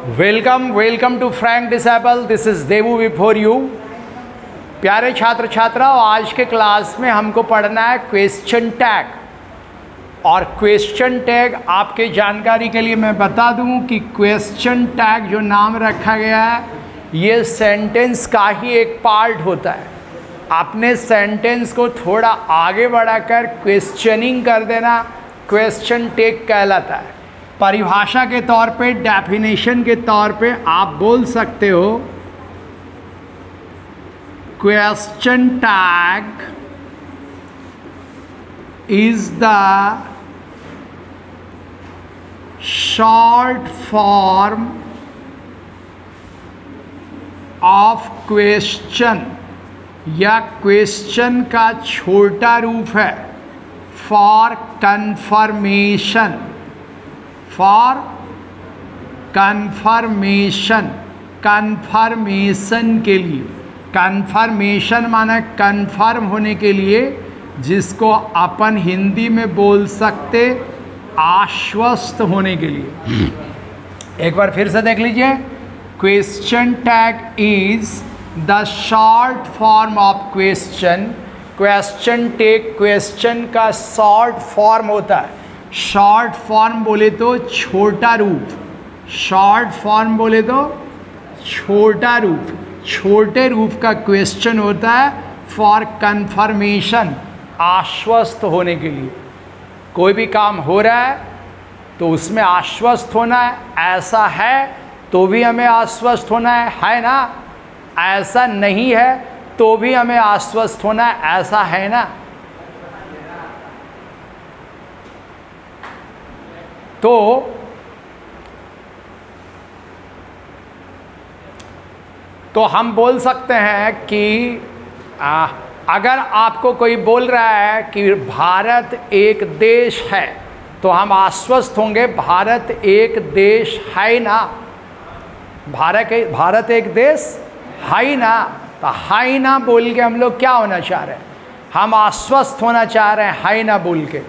Welcome to Frank disable. This is Devu before you. प्यारे छात्र छात्राओं, आज के क्लास में हमको पढ़ना है क्वेश्चन टैग। और क्वेश्चन टैग आपके जानकारी के लिए मैं बता दूं कि क्वेश्चन टैग जो नाम रखा गया है ये सेंटेंस का ही एक पार्ट होता है। आपने सेंटेंस को थोड़ा आगे बढ़ाकर क्वेश्चनिंग कर देना, क्वेश्चन टैग कहलाता है। परिभाषा के तौर पे, डेफिनेशन के तौर पे आप बोल सकते हो question tag is the short form of question, या क्वेश्चन का छोटा रूप है for confirmation. For confirmation, confirmation के लिए। कंफर्मेशन माने कंफर्म होने के लिए, जिसको अपन हिंदी में बोल सकते आश्वस्त होने के लिए। एक बार फिर से देख लीजिए, question tag is the short form of question. Question tag question का शॉर्ट फॉर्म होता है। शॉर्ट फॉर्म बोले तो छोटा रूप, शॉर्ट फॉर्म बोले तो छोटा रूप, छोटे रूप का क्वेश्चन होता है फॉर कंफर्मेशन, आश्वस्त होने के लिए। कोई भी काम हो रहा है तो उसमें आश्वस्त होना है। ऐसा है तो भी हमें आश्वस्त होना है ना? ऐसा नहीं है तो भी हमें आश्वस्त होना है, ऐसा है ना? तो हम बोल सकते हैं कि अगर आपको कोई बोल रहा है कि भारत एक देश है तो हम आश्वस्त होंगे भारत एक देश है ना? भारत एक देश है ना? तो है ना बोल के हम लोग क्या होना चाह रहे हैं? हम आश्वस्त होना चाह रहे हैं है ना बोल के।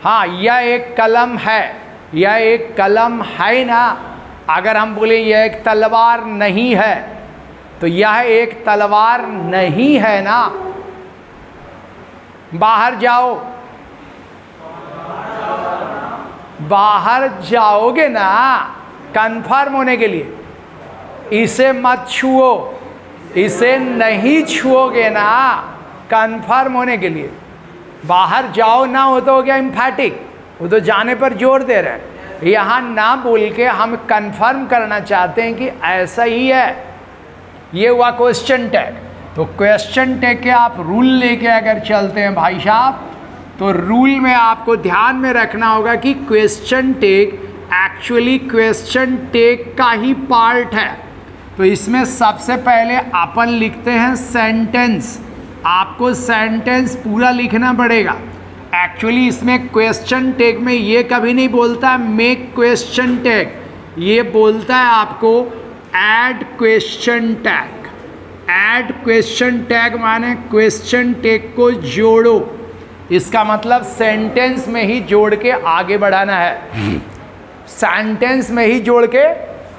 हाँ, यह एक कलम है, यह एक कलम है ना? अगर हम बोले यह एक तलवार नहीं है तो यह एक तलवार नहीं है ना? बाहर जाओ, बाहर जाओगे ना कंफर्म होने के लिए। इसे मत छुओ, इसे नहीं छुओगे ना कंफर्म होने के लिए। बाहर जाओ ना, वो तो हो गया एम्फैटिक, वो तो जाने पर जोर दे रहे हैं। यहाँ ना बोल के हम कंफर्म करना चाहते हैं कि ऐसा ही है। ये हुआ क्वेश्चन टैग। तो क्वेश्चन टैग के आप रूल लेके अगर चलते हैं भाई साहब, तो रूल में आपको ध्यान में रखना होगा कि question tag actually question tag का ही पार्ट है। तो इसमें सबसे पहले अपन लिखते हैं सेंटेंस। आपको सेंटेंस पूरा लिखना पड़ेगा। एक्चुअली इसमें क्वेश्चन टैग में ये कभी नहीं बोलता मेक क्वेश्चन टैग, ये बोलता है आपको add question tag. Add question tag माने क्वेश्चन टैग को जोड़ो। इसका मतलब सेंटेंस में ही जोड़ के आगे बढ़ाना है, सेंटेंस में ही जोड़ के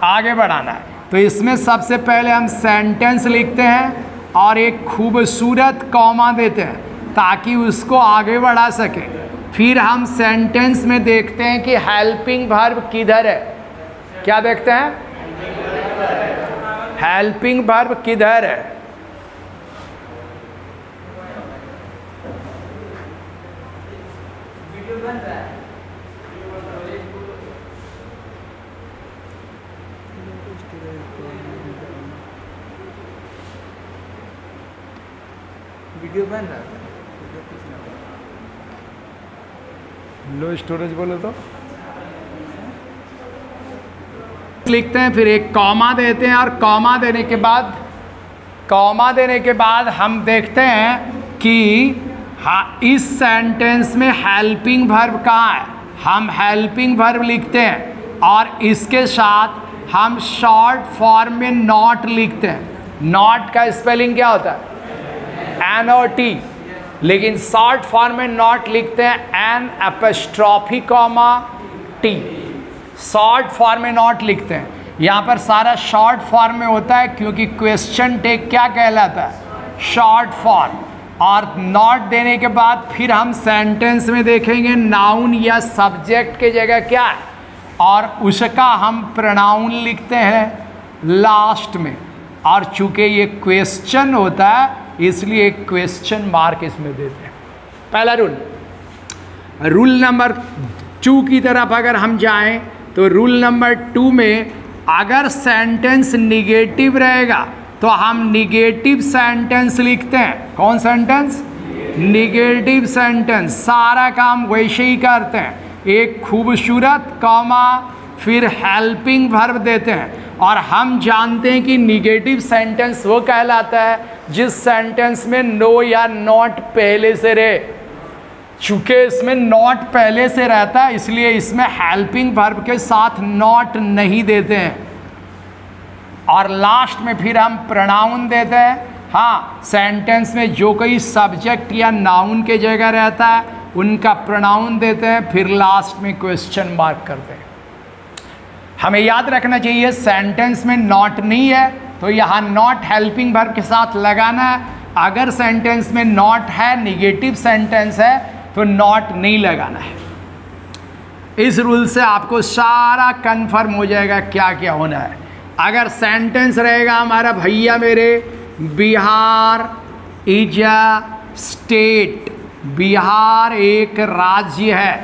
आगे बढ़ाना है। तो इसमें सबसे पहले हम सेंटेंस लिखते हैं और एक खूबसूरत कॉमा देते हैं ताकि उसको आगे बढ़ा सके। फिर हम सेंटेंस में देखते हैं कि हेल्पिंग वर्ब किधर है। क्या देखते हैं? हेल्पिंग वर्ब किधर है? वीडियो बन रहा है, लो स्टोरेज बोले तो लिखते हैं, फिर एक कॉमा देते हैं और कॉमा देने के बाद हम देखते हैं कि हाँ, इस सेंटेंस में हेल्पिंग वर्ब कहाँ है। हम हेल्पिंग वर्ब लिखते हैं और इसके साथ हम शॉर्ट फॉर्म में नॉट लिखते हैं। नॉट का स्पेलिंग क्या होता है? NOT। लेकिन शॉर्ट फॉर्म में नॉट लिखते हैं N' T। शॉर्ट फॉर्म में नॉट लिखते हैं। यहाँ पर सारा शॉर्ट फॉर्म में होता है, क्योंकि क्वेश्चन टेक क्या कहलाता है, शॉर्ट फॉर्म। और नॉट देने के बाद फिर हम सेंटेंस में देखेंगे नाउन या सब्जेक्ट के जगह क्या है, और उसका हम प्रोनाउन लिखते हैं लास्ट में। और चूंकि ये क्वेश्चन होता है इसलिए क्वेश्चन मार्क इसमें देते हैं। पहला रूल नंबर 2 की तरफ अगर हम जाएं तो रूल नंबर 2 में अगर सेंटेंस निगेटिव रहेगा तो हम निगेटिव सेंटेंस लिखते हैं। कौन सेंटेंस? Negative sentence. सारा काम वैसे ही करते हैं, एक खूबसूरत कॉमा फिर हेल्पिंग वर्ब देते हैं। और हम जानते हैं कि निगेटिव सेंटेंस वो कहलाता है जिस सेंटेंस में नो या नॉट पहले से रहे। चूंकि इसमें नॉट पहले से रहता है इसलिए इसमें हेल्पिंग वर्ब के साथ नॉट नहीं देते हैं। और लास्ट में फिर हम प्रोनाउन देते हैं। हाँ, सेंटेंस में जो कोई सब्जेक्ट या नाउन के जगह रहता है उनका प्रोनाउन देते हैं, फिर लास्ट में क्वेश्चन मार्क करते हैं। हमें याद रखना चाहिए सेंटेंस में नॉट नहीं है तो यहाँ नॉट हेल्पिंग वर्ब के साथ लगाना है। अगर सेंटेंस में नॉट है, निगेटिव सेंटेंस है, तो नॉट नहीं लगाना है। इस रूल से आपको सारा कंफर्म हो जाएगा क्या क्या होना है। अगर सेंटेंस रहेगा हमारा भैया मेरे, Bihar is a state, Bihar एक राज्य है।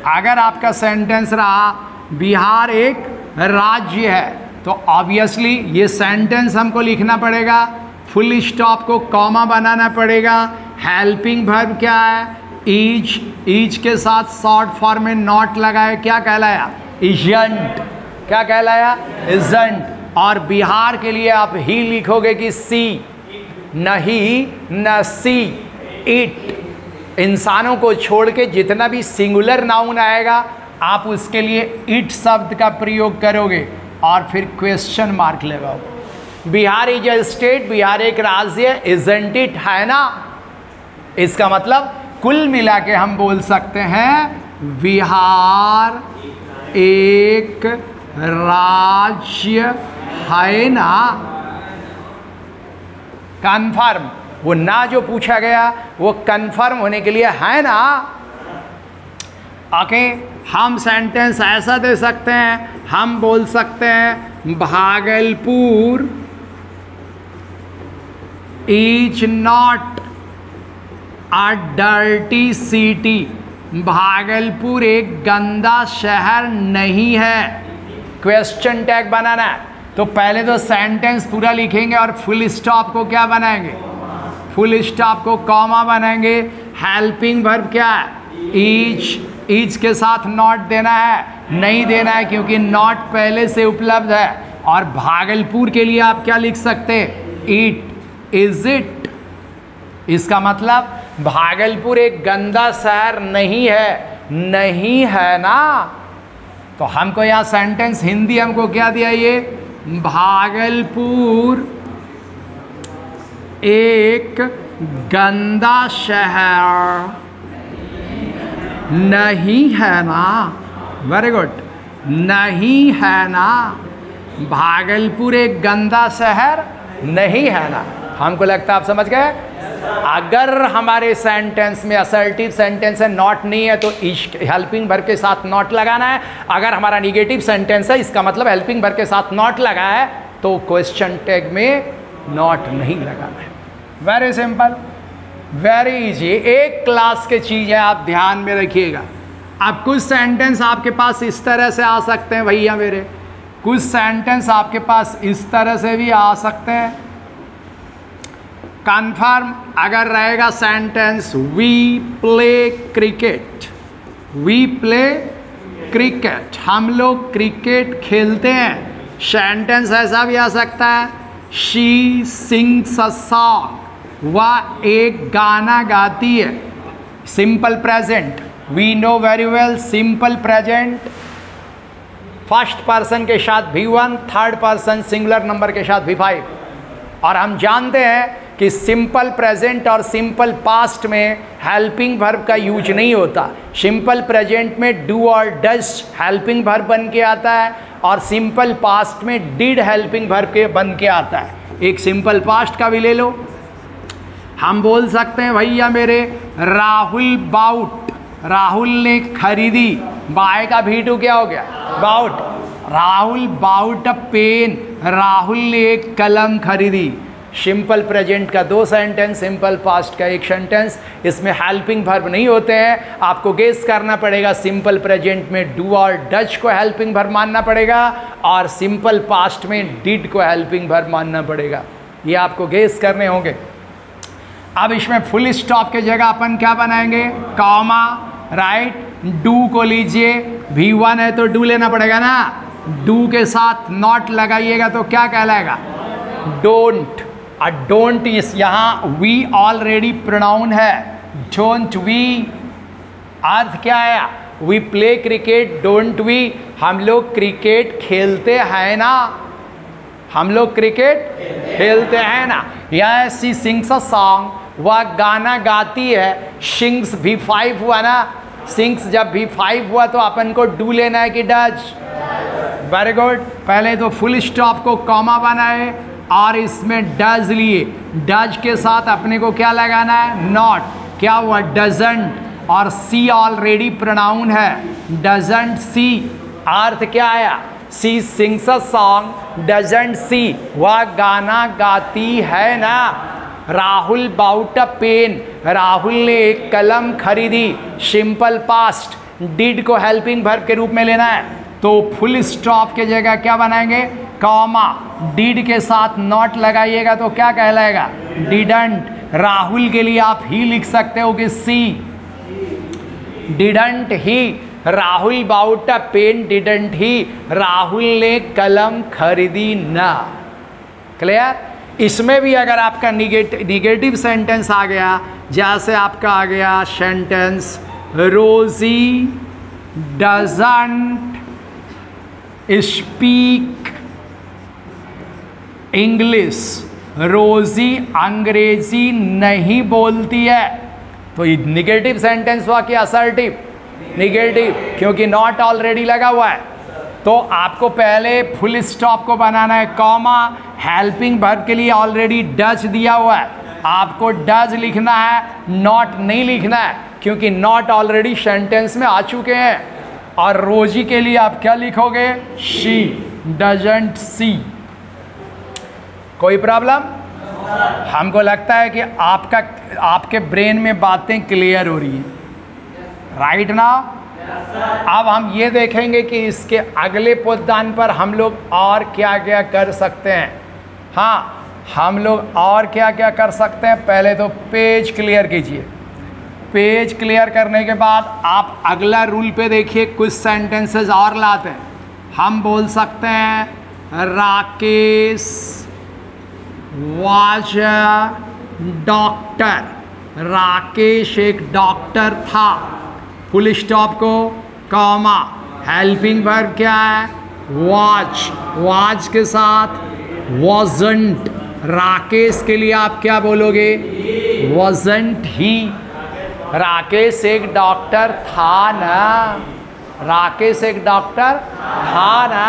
अगर आपका सेंटेंस रहा बिहार एक राज्य है तो ऑब्वियसली ये सेंटेंस हमको लिखना पड़ेगा, फुल स्टॉप को कॉमा बनाना पड़ेगा। हेल्पिंग वर्ब क्या है? इज के साथ शॉर्ट फॉर्म में नॉट लगाए, क्या कहलाया? इजंट। क्या कहलाया? इजंट। और बिहार के लिए आप ही लिखोगे कि सी, नहीं न सी, इट। इंसानों को छोड़ के जितना भी सिंगुलर नाउन आएगा आप उसके लिए इट शब्द का प्रयोग करोगे और फिर क्वेश्चन मार्क लगाओगे। Bihar is a state, Bihar एक राज्य, इजंट इट, है ना? इसका मतलब कुल मिला के हम बोल सकते हैं बिहार एक राज्य है ना। कन्फर्म, वो ना जो पूछा गया वो कन्फर्म होने के लिए है ना। ओके, हम सेंटेंस ऐसा दे सकते हैं, हम बोल सकते हैं Bhagalpur is not a dirty city, Bhagalpur एक गंदा शहर नहीं है। क्वेश्चन टैग बनाना है तो पहले तो सेंटेंस पूरा लिखेंगे और फुल स्टॉप को क्या बनाएंगे? फुल स्टॉप को कॉमा बनाएंगे। हेल्पिंग वर्ब क्या है? इज के साथ नॉट देना है, नहीं देना है क्योंकि नॉट पहले से उपलब्ध है। और भागलपुर के लिए आप क्या लिख सकते हैं? It, is it. इसका मतलब भागलपुर एक गंदा शहर नहीं है, नहीं है ना। तो हमको यहाँ सेंटेंस हिंदी हमको क्या दिया? ये भागलपुर एक गंदा शहर नहीं है ना। वेरी गुड, नहीं है ना। भागलपुर एक गंदा शहर नहीं है ना। हमको लगता है आप समझ गए। अगर हमारे सेंटेंस में असर्टिव सेंटेंस है, नॉट नहीं है, तो हेल्पिंग वर्ब के साथ नॉट लगाना है। अगर हमारा निगेटिव सेंटेंस है, इसका मतलब हेल्पिंग वर्ब के साथ नॉट लगा है, तो क्वेश्चन टैग में नॉट नहीं लगाना है। वेरी सिंपल, वेरी इजी, एक क्लास के चीज़ है, आप ध्यान में रखिएगा। अब कुछ सेंटेंस आपके पास इस तरह से आ सकते हैं भैया मेरे, कुछ सेंटेंस आपके पास इस तरह से भी आ सकते हैं। कन्फर्म अगर रहेगा sentence we play cricket, we play cricket, हम लोग क्रिकेट खेलते हैं। सेंटेंस ऐसा भी आ सकता है शी सिंग्स अ सॉन्ग, वह एक गाना गाती है। Simple present, we know very well simple present first person के साथ V1, third person singular number के साथ V5। और हम जानते हैं कि सिंपल प्रेजेंट और सिंपल पास्ट में हेल्पिंग वर्ब का यूज नहीं होता। सिंपल प्रेजेंट में डू और डज हेल्पिंग वर्ब बन के आता है और सिंपल पास्ट में डिड हेल्पिंग वर्ब के बन के आता है। एक सिंपल पास्ट का भी ले लो, हम बोल सकते हैं भैया मेरे राहुल बाउट, राहुल ने खरीदी, बाय का भी2 क्या हो गया bought, Rahul bought a pen, Rahul ने एक कलम खरीदी। सिंपल प्रेजेंट का 2 सेंटेंस, सिंपल पास्ट का 1 सेंटेंस, इसमें हेल्पिंग वर्ब नहीं होते हैं। आपको गेस करना पड़ेगा, सिंपल प्रेजेंट में डू और डज को हेल्पिंग वर्ब मानना पड़ेगा और सिंपल पास्ट में डिड को हेल्पिंग वर्ब मानना पड़ेगा। ये आपको गेस करने होंगे। अब इसमें फुल स्टॉप के जगह अपन क्या बनाएंगे, कॉमा, राइट। डू को लीजिए, V1 है तो डू लेना पड़ेगा ना, डू के साथ नॉट लगाइएगा तो क्या कहलाएगा, डोंट। और डोंट इस यहाँ वी ऑलरेडी प्रोनाउन है, डोंट वी, अर्थ क्या है, we play cricket, don't we, हम लोग क्रिकेट खेलते हैं ना, हम लोग क्रिकेट खेलते हैं ना। या सी सिंग्स अ सॉन्ग, वह गाना गाती है, सिंग्स V5 हुआ ना, सिंग्स जब V5 हुआ तो अपन को डू लेना है कि डज। Very good. पहले तो फुल स्टॉप को कॉमा बनाए और इसमें डज लिए, डज के साथ अपने को क्या लगाना है, नॉट। क्या हुआ, डजंट, और सी ऑलरेडी प्रोनाउन है, डजंट सी, अर्थ क्या आया, she sings a song, doesn't she, वह गाना गाती है ना। Rahul bought a pen, Rahul ने एक कलम खरीदी, सिंपल पास्ट, डिड को हेल्पिंग वर्ब के रूप में लेना है तो फुल स्टॉप के जगह क्या बनाएंगे, कॉमा, डिड के साथ नॉट लगाइएगा तो क्या कहलाएगा, डिडंट। राहुल के लिए आप ही लिख सकते हो कि she, didn't he, Rahul bought a pen, didn't he, Rahul ने कलम खरीदी ना। क्लियर। इसमें भी अगर आपका निगेटिव सेंटेंस आ गया, जैसे आपका आ गया सेंटेंस रोजी डजंट स्पीक इंग्लिश, रोजी अंग्रेजी नहीं बोलती है, तो ये निगेटिव सेंटेंस हुआ कि असर्टिव, निगेटिव, क्योंकि नॉट ऑलरेडी लगा हुआ है। तो आपको पहले फुल स्टॉप को बनाना है, कॉमा, हेल्पिंग वर्ब के लिए ऑलरेडी डज दिया हुआ है, आपको डज लिखना है, नॉट नहीं लिखना है, क्योंकि नॉट ऑलरेडी सेंटेंस में आ चुके हैं। और रोजी के लिए आप क्या लिखोगे, शी डजंट सी। कोई प्रॉब्लम? हमको लगता है कि आपके ब्रेन में बातें क्लियर हो रही हैं, राइट ना। अब हम ये देखेंगे कि इसके अगले पाठदान पर हम लोग और क्या क्या कर सकते हैं। हाँ, हम लोग और क्या क्या कर सकते हैं, पहले तो पेज क्लियर कीजिए। पेज क्लियर करने के बाद आप अगला रूल पे देखिए, कुछ सेंटेंसेस और लाते हैं। हम बोल सकते हैं राकेश वाज डॉक्टर, राकेश एक डॉक्टर था, फुल स्टॉप को कॉमा, हेल्पिंग वर्ब क्या है, वाज, वाज के साथ वाजंट, राकेश के लिए आप क्या बोलोगे, वाजंट ही, राकेश एक डॉक्टर था ना, राकेश एक डॉक्टर था ना।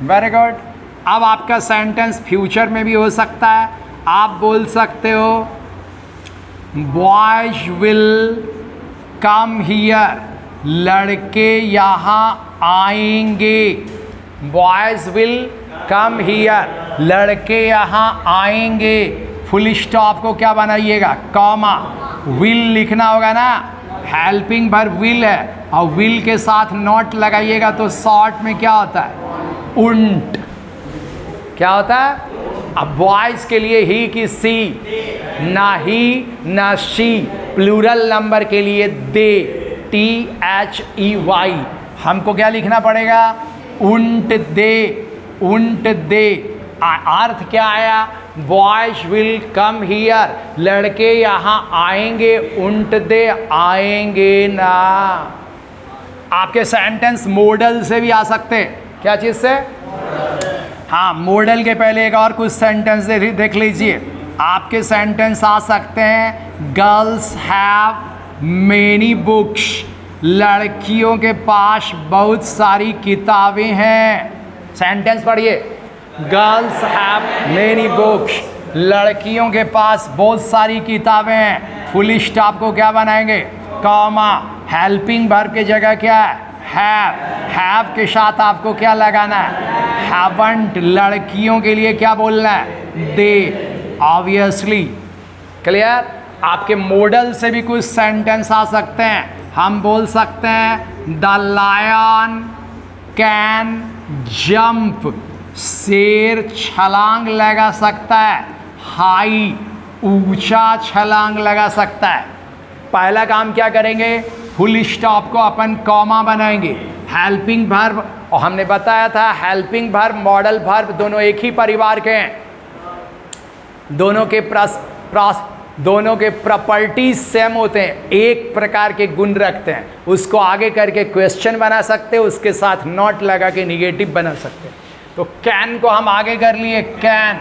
Very good. अब आपका सेंटेंस फ्यूचर में भी हो सकता है, आप बोल सकते हो बॉयज विल कम हियर, लड़के यहाँ आएंगे, बॉयज विल कम हियर, लड़के यहाँ आएंगे, फुल स्टॉप को क्या बनाइएगा, कॉमा, विल लिखना होगा ना, हेल्पिंग वर्ब विल है और विल के साथ नॉट लगाइएगा तो शॉर्ट में क्या होता है, उंट, क्या होता है। अब बॉयज के लिए ही कि सी, ना ही ना शी, प्लूरल नंबर के लिए दे, THEY, हमको क्या लिखना पड़ेगा, उंट दे, उंट दे। अर्थ क्या आया, बॉयज विल कम हियर, लड़के यहाँ आएंगे, उंट दे आएंगे ना। आपके सेंटेंस मॉडल से भी आ सकते हैं, क्या चीज़ से, हाँ, मॉडल के पहले एक और कुछ सेंटेंस देख लीजिए। आपके सेंटेंस आ सकते हैं गर्ल्स हैव मेनी बुक्स, लड़कियों के पास बहुत सारी किताबें हैं। सेंटेंस पढ़िए, गर्ल्स हैव मेनी बुक्स, लड़कियों के पास बहुत सारी किताबें हैं। फुल स्टॉप को क्या बनाएंगे, कॉमा। हेल्पिंग वर्ब की जगह क्या है, हैव के साथ आपको क्या लगाना है, हैवंट। लड़कियों के लिए क्या बोलना है, दे। Obviously clear. आपके मॉडल से भी कुछ सेंटेंस आ सकते हैं। हम बोल सकते हैं द लायन कैन जंप, शेर छलांग लगा सकता है। हाई, ऊंचा छलांग लगा सकता है। पहला काम क्या करेंगे, फुल स्टॉप को अपन कॉमा बनाएंगे। हेल्पिंग वर्ब, और हमने बताया था हेल्पिंग वर्ब मॉडल वर्ब दोनों एक ही परिवार के हैं, दोनों के प्रॉपर्टीज सेम होते हैं, एक प्रकार के गुण रखते हैं। उसको आगे करके क्वेश्चन बना सकते हैं, उसके साथ नॉट लगा के निगेटिव बना सकते हैं। तो कैन को हम आगे कर लिए, कैन।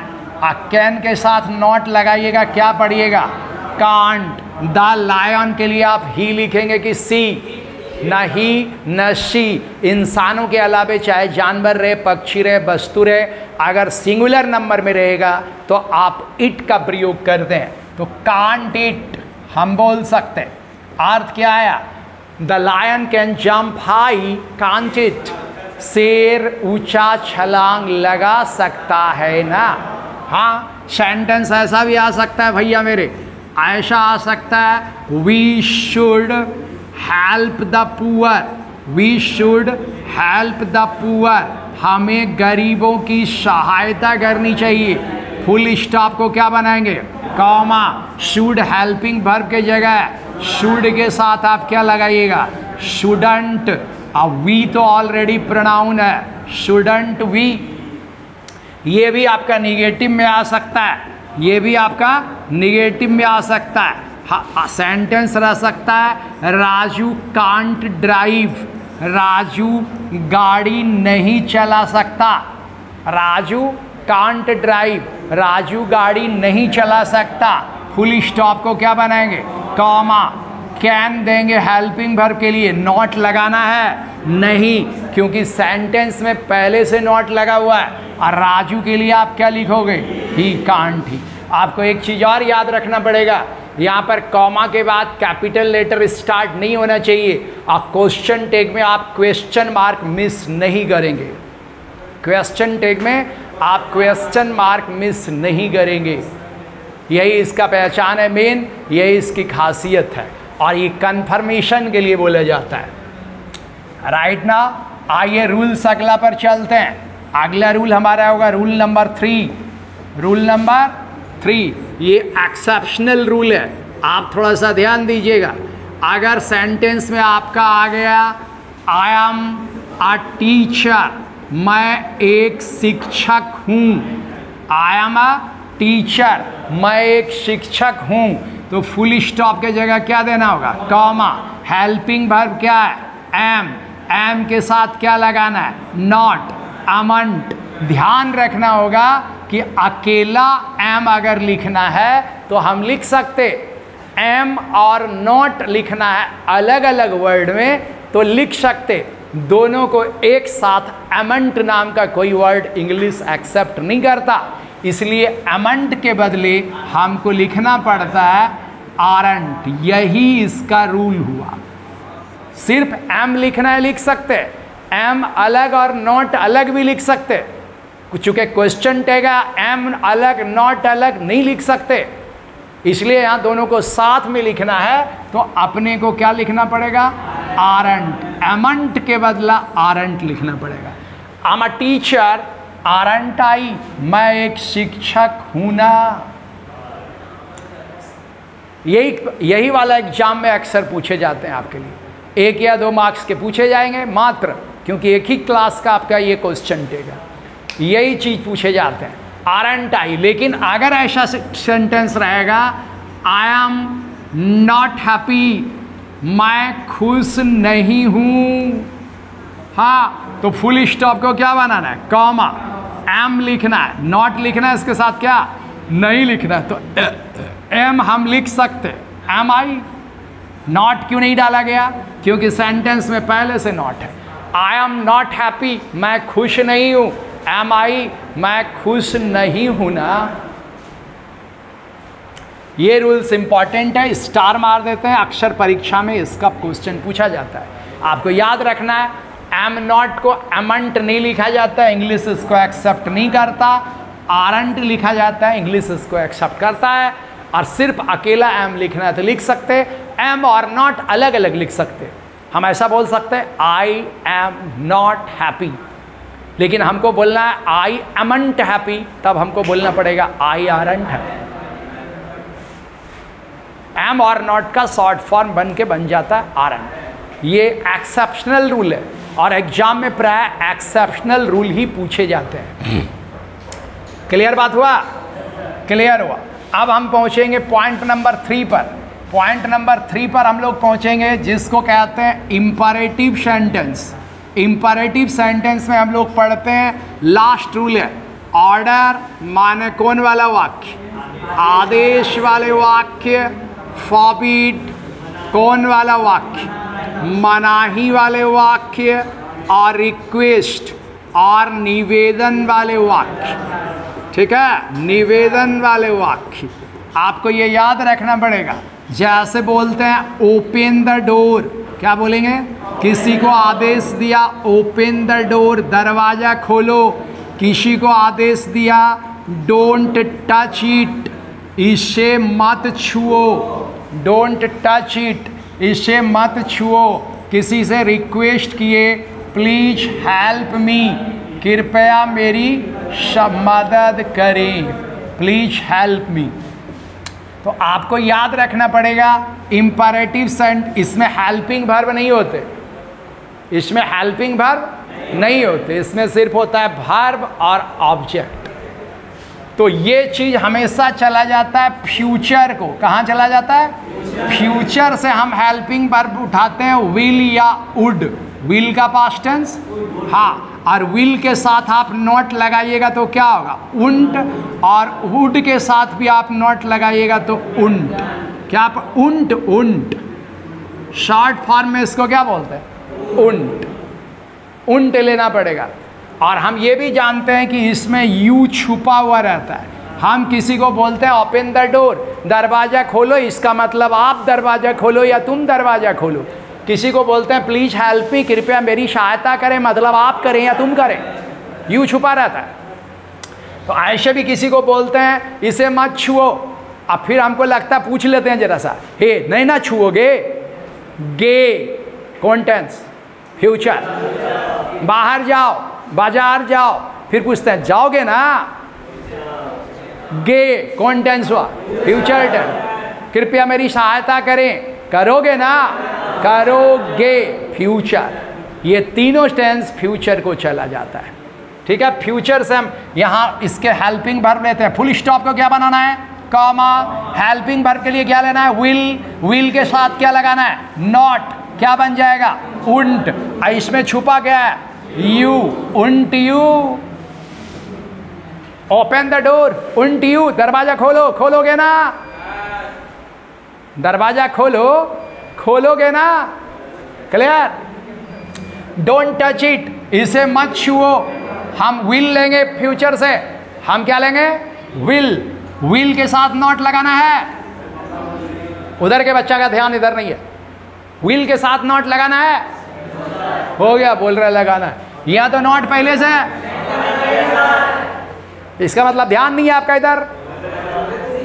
कैन के साथ नॉट लगाइएगा, क्या पढ़िएगा, कांट। द लायन के लिए आप ही लिखेंगे कि सी, न ही न शी। इंसानों के अलावे चाहे जानवर रहे, पक्षी रहे, वस्तु रहे, अगर सिंगुलर नंबर में रहेगा तो आप इट का प्रयोग करते हैं। तो कांट इट हम बोल सकते हैं। अर्थ क्या आया, the lion can jump high, can't it. शेर ऊंचा छलांग लगा सकता है ना। हाँ, सेंटेंस ऐसा भी आ सकता है भैया मेरे, ऐसा आ सकता है, we should help the poor, we should help the poor. हमें गरीबों की सहायता करनी चाहिए। फुल स्टॉप को क्या बनाएंगे, कॉमा। शुड हेल्पिंग वर्ब के जगह शुड के साथ आप क्या लगाइएगा, शुडंट। अब वी तो ऑलरेडी प्रोनाउन है, शुडंट वी। ये भी आपका निगेटिव में आ सकता है, ये भी आपका निगेटिव में आ सकता है। सेंटेंस रह सकता है, राजू कांट ड्राइव, राजू गाड़ी नहीं चला सकता। राजू कांट ड्राइव, राजू गाड़ी नहीं चला सकता। फुल स्टॉप को क्या बनाएंगे, कॉमा। कैन देंगे हेल्पिंग वर्ब के लिए, नॉट लगाना है नहीं, क्योंकि सेंटेंस में पहले से नॉट लगा हुआ है। और राजू के लिए आप क्या लिखोगे, ही कांट ही। आपको एक चीज़ और याद रखना पड़ेगा, यहाँ पर कॉमा के बाद कैपिटल लेटर स्टार्ट नहीं होना चाहिए। और क्वेश्चन टैग में आप क्वेश्चन मार्क मिस नहीं करेंगे, क्वेश्चन टैग में आप क्वेश्चन मार्क मिस नहीं करेंगे। यही इसका पहचान है मेन, यही इसकी खासियत है, और ये कंफर्मेशन के लिए बोला जाता है। राइट ना। आइए रूल्स अगला पर चलते हैं। अगला रूल हमारा होगा रूल नंबर 3। रूल नंबर 3 ये एक्सेप्शनल रूल है, आप थोड़ा सा ध्यान दीजिएगा। अगर सेंटेंस में आपका आ गया आई एम अ टीचर, मैं एक शिक्षक हूँ, आई एम अ टीचर, मैं एक शिक्षक हूँ, तो फुल स्टॉप के जगह क्या देना होगा, कॉमा। हेल्पिंग वर्ब क्या है, एम, एम के साथ क्या लगाना है, नॉट, अमंट। ध्यान रखना होगा कि अकेला एम अगर लिखना है तो हम लिख सकते, एम और नॉट लिखना है अलग अलग वर्ड में तो लिख सकते। दोनों को एक साथ एमंट नाम का कोई वर्ड इंग्लिश एक्सेप्ट नहीं करता, इसलिए एमंट के बदले हमको लिखना पड़ता है आरंट। यही इसका रूल हुआ। सिर्फ एम लिखना है लिख सकते, एम अलग और नॉट अलग भी लिख सकते। चूँकि क्वेश्चन टैग है, एम अलग नॉट अलग नहीं लिख सकते, इसलिए यहाँ दोनों को साथ में लिखना है तो अपने को क्या लिखना पड़ेगा, आरंट। एमंट के बदला आरंट लिखना पड़ेगा। I am a teacher, aren't I, मैं एक शिक्षक हूँ ना। यही वाला एग्जाम में अक्सर पूछे जाते हैं आपके लिए, 1 या 2 मार्क्स के पूछे जाएंगे मात्र, क्योंकि एक ही क्लास का आपका ये क्वेश्चन टैग है, यही चीज़ पूछे जाते हैं, आरंट आई। लेकिन अगर ऐसा सेंटेंस रहेगा आई एम नॉट हैप्पी, मैं खुश नहीं हूँ, हाँ, तो फुल स्टॉप को क्या बनाना है, कॉमा। एम लिखना है, नॉट लिखना है, इसके साथ क्या, नहीं लिखना है तो एम हम लिख सकते, एम आई। नॉट क्यों नहीं डाला गया? क्योंकि सेंटेंस में पहले से नॉट है। आई एम नॉट हैप्पी, मैं खुश नहीं हूं। एम आई, मैं खुश नहीं हूं ना। ये रूल्स इंपॉर्टेंट है, स्टार मार देते हैं, अक्सर परीक्षा में इसका क्वेश्चन पूछा जाता है। आपको याद रखना है, एम नॉट को एमंट नहीं लिखा जाता है, इंग्लिश इसको एक्सेप्ट नहीं करता। आरंट लिखा जाता है, इंग्लिश इसको एक्सेप्ट करता है। और सिर्फ अकेला एम लिखना है तो लिख सकते, एम और नॉट अलग अलग लिख सकते। हम ऐसा बोल सकते हैं, आई एम नॉट हैप्पी, लेकिन हमको बोलना है आई एमंट हैप्पी, तब हमको बोलना पड़ेगा आई आरंट हैप्पी। एम और नॉट का शॉर्ट फॉर्म बन के बन जाता है आरंट। ये एक्सेप्शनल रूल है और एग्जाम में प्राय एक्सेप्शनल रूल ही पूछे जाते हैं। क्लियर बात हुआ? क्लियर हुआ। अब हम पहुंचेंगे पॉइंट नंबर 3 पर। पॉइंट नंबर 3 पर हम लोग पहुंचेंगे, जिसको कहते हैं इंपरेटिव सेंटेंस। इंपरेटिव सेंटेंस में हम लोग पढ़ते हैं, लास्ट रूल है, ऑर्डर माने कौन वाला वाक्य, आदेश वाले वाक्य, फॉरबिड कौन वाला वाक्य, मनाही वाले वाक्य, और रिक्वेस्ट और निवेदन वाले वाक्य। ठीक है, निवेदन वाले वाक्य आपको ये याद रखना पड़ेगा। जैसे बोलते हैं ओपन द डोर, क्या बोलेंगे? किसी को आदेश दिया ओपन द डोर, दरवाज़ा खोलो। किसी को आदेश दिया डोंट टच इट, इसे मत छुओ, डोंट टच इट, इसे मत छुओ। किसी से रिक्वेस्ट किए प्लीज हेल्प मी, कृपया मेरी मदद करें, प्लीज हेल्प मी। तो आपको याद रखना पड़ेगा इंपरेटिव सेंट, इसमें हेल्पिंग वर्ब नहीं होते, इसमें हेल्पिंग वर्ब नहीं होते, इसमें सिर्फ होता है वर्ब और ऑब्जेक्ट। तो ये चीज़ हमेशा चला जाता है फ्यूचर को। कहाँ चला जाता है? फ्यूचर से हम हेल्पिंग वर्ब उठाते हैं विल या वुड। विल का पास्ट टेंस, हाँ, और विल के साथ आप नॉट लगाइएगा तो क्या होगा? उंट, और वुड के साथ भी आप नॉट लगाइएगा तो उंट। क्या आप उंट, उंट शॉर्ट फॉर्म में इसको क्या बोलते हैं? उंट, उंट लेना पड़ेगा। और हम ये भी जानते हैं कि इसमें यू छुपा हुआ रहता है। हम किसी को बोलते हैं ओपन द डोर, दरवाज़ा खोलो, इसका मतलब आप दरवाज़ा खोलो या तुम दरवाज़ा खोलो। किसी को बोलते हैं प्लीज हेल्प मी, कृपया मेरी सहायता करें, मतलब आप करें या तुम करें, यू छुपा रहता है। तो ऐसे भी किसी को बोलते हैं इसे मत छुओ, अब फिर हमको लगता है पूछ लेते हैं जरा सा, हे नहीं ना छुओगे, गे कौन टेंस? फ्यूचर। बाहर जाओ, बाजार जाओ, फिर पूछते हैं जाओगे ना, गे कौन टेंस हुआ? Future tense. कृपया मेरी सहायता करें, करोगे ना, करोगे, फ्यूचर। ये तीनों टेंस फ्यूचर को चला जाता है। ठीक है, फ्यूचर से हम यहाँ इसके हेल्पिंग वर्ब लेते हैं। फुल स्टॉप को क्या बनाना है? कॉमा। हेल्पिंग वर्ब के लिए क्या लेना है? विल। विल के साथ क्या लगाना है? नॉट। क्या बन जाएगा? उंट। इसमें छुपा क्या है? You, Wundt you. Open the door, Wundt you, दरवाजा खोलो, खोलोगे ना, दरवाजा खोलो, खोलोगे ना। क्लियर? डोंट टच इट, इसे मत छुओ। हम विल लेंगे फ्यूचर से, हम क्या लेंगे? विल। विल के साथ नॉट लगाना है। उधर के बच्चा का ध्यान इधर नहीं है, विल के साथ नॉट लगाना है। हो गया, बोल रहा लगाना है, यहाँ तो नॉट पहले से है, इसका मतलब ध्यान नहीं है आपका इधर।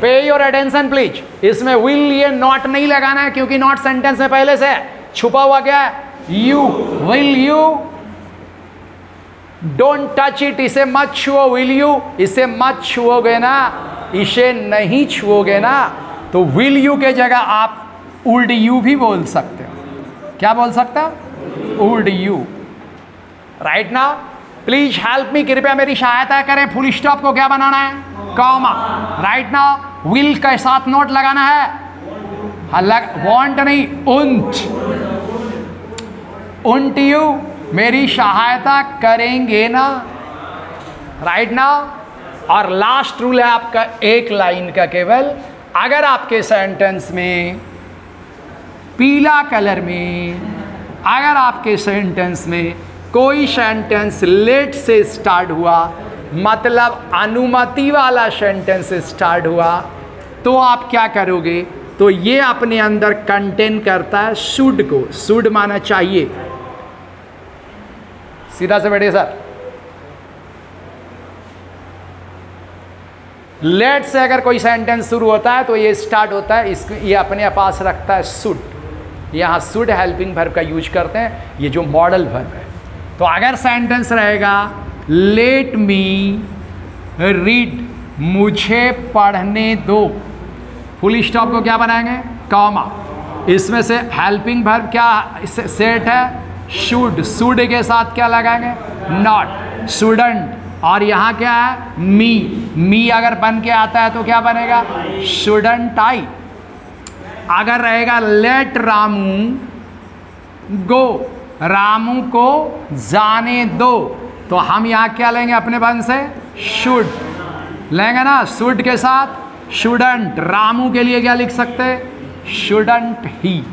पे योर अटेंशन प्लीज। इसमें विल ये नॉट नहीं लगाना है क्योंकि नॉट सेंटेंस में पहले से है। छुपा हुआ क्या है? You. Will you, don't touch it, इसे मत छुओ। विल यू, इसे मत छुओगे ना, इसे नहीं छुओगे ना। तो विल यू के जगह आप वुड यू भी बोल सकते हो। क्या बोल सकते हो? Would you. Right now please help me, कृपया मेरी सहायता करें। फुल स्टॉप को क्या बनाना है? कॉमा। राइट नाउ विल के साथ नोट लगाना है, वांट नहीं, उंट। उंट यू मेरी सहायता करेंगे ना। राइट नाउ और लास्ट रूल है आपका एक लाइन का केवल, अगर आपके सेंटेंस में पीला कलर में, अगर आपके सेंटेंस में कोई सेंटेंस लेट से स्टार्ट हुआ, मतलब अनुमति वाला सेंटेंस स्टार्ट हुआ, तो आप क्या करोगे? तो ये अपने अंदर कंटेन करता है शुड को। शुड माना चाहिए। सीधा से बैठिए सर। लेट से अगर कोई सेंटेंस शुरू होता है तो ये स्टार्ट होता है, इसको ये अपने पास रखता है शुड। यहाँ शुड हेल्पिंग वर्ब का यूज करते हैं, ये जो मॉडल वर्ब है। तो अगर सेंटेंस रहेगा लेट मी रीड, मुझे पढ़ने दो, फुल स्टॉप को क्या बनाएंगे? कॉमा। इसमें से हेल्पिंग वर्ब क्या सेट है? शुड। शुड के साथ क्या लगाएंगे? नॉट। शुडंट। और यहाँ क्या है? मी। मी अगर बन के आता है तो क्या बनेगा? शुडंट आई। अगर रहेगा लेट रामू गो, रामू को जाने दो, तो हम यहाँ क्या लेंगे अपने बन से? शुड लेंगे ना। शुड के साथ शुडंट। रामू के लिए क्या लिख सकते? शुडंट ही।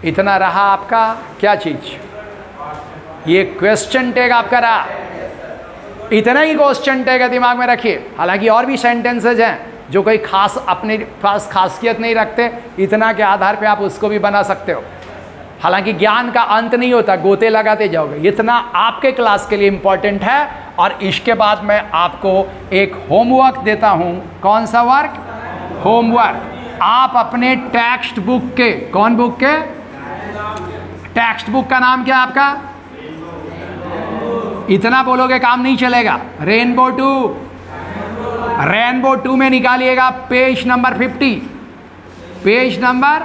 इतना रहा आपका क्या चीज? ये क्वेश्चन टैग आपका रहा। इतना ही क्वेश्चन टैग दिमाग में रखिए। हालांकि और भी सेंटेंसेज हैं जो कोई खास अपने पास खासियत नहीं रखते, इतना के आधार पे आप उसको भी बना सकते हो। हालांकि ज्ञान का अंत नहीं होता, गोते लगाते जाओगे। इतना आपके क्लास के लिए इंपॉर्टेंट है। और इसके बाद मैं आपको एक होमवर्क देता हूं। कौन सा वर्क? होमवर्क। आप अपने टेक्स्ट बुक के, कौन बुक के? टेक्स्ट बुक का नाम क्या आपका? इतना बोलोगे काम नहीं चलेगा। रेनबो 2। रेनबो 2 में निकालिएगा page number 50। Page number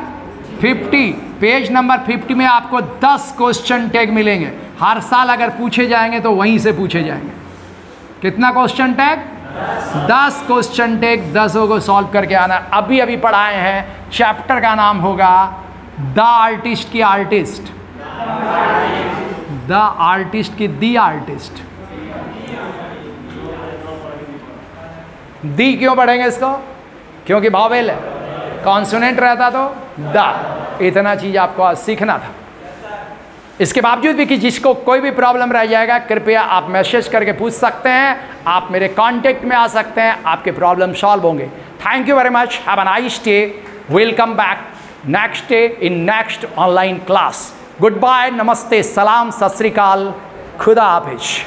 50। Page number 50 में आपको 10 क्वेश्चन टैग मिलेंगे। हर साल अगर पूछे जाएंगे तो वहीं से पूछे जाएंगे। कितना क्वेश्चन टैग? 10 question tag. 10 को सॉल्व करके आना। अभी अभी पढ़ाए हैं। चैप्टर का नाम होगा द आर्टिस्ट की आर्टिस्ट, द आर्टिस्ट की दी आर्टिस्ट। दी क्यों पढ़ेंगे इसको? क्योंकि वावेल है, कॉन्सोनेंट रहता तो द। इतना चीज आपको आज सीखना था। इसके बावजूद भी कि जिसको कोई भी प्रॉब्लम रह जाएगा, कृपया आप मैसेज करके पूछ सकते हैं। आप मेरे कांटेक्ट में आ सकते हैं, आपके प्रॉब्लम सॉल्व होंगे। Thank you very much. Have a nice day. Will come back next day in next online class. Goodbye, नमस्ते, सलाम, सत श्री अकाल, खुदा हाफिज।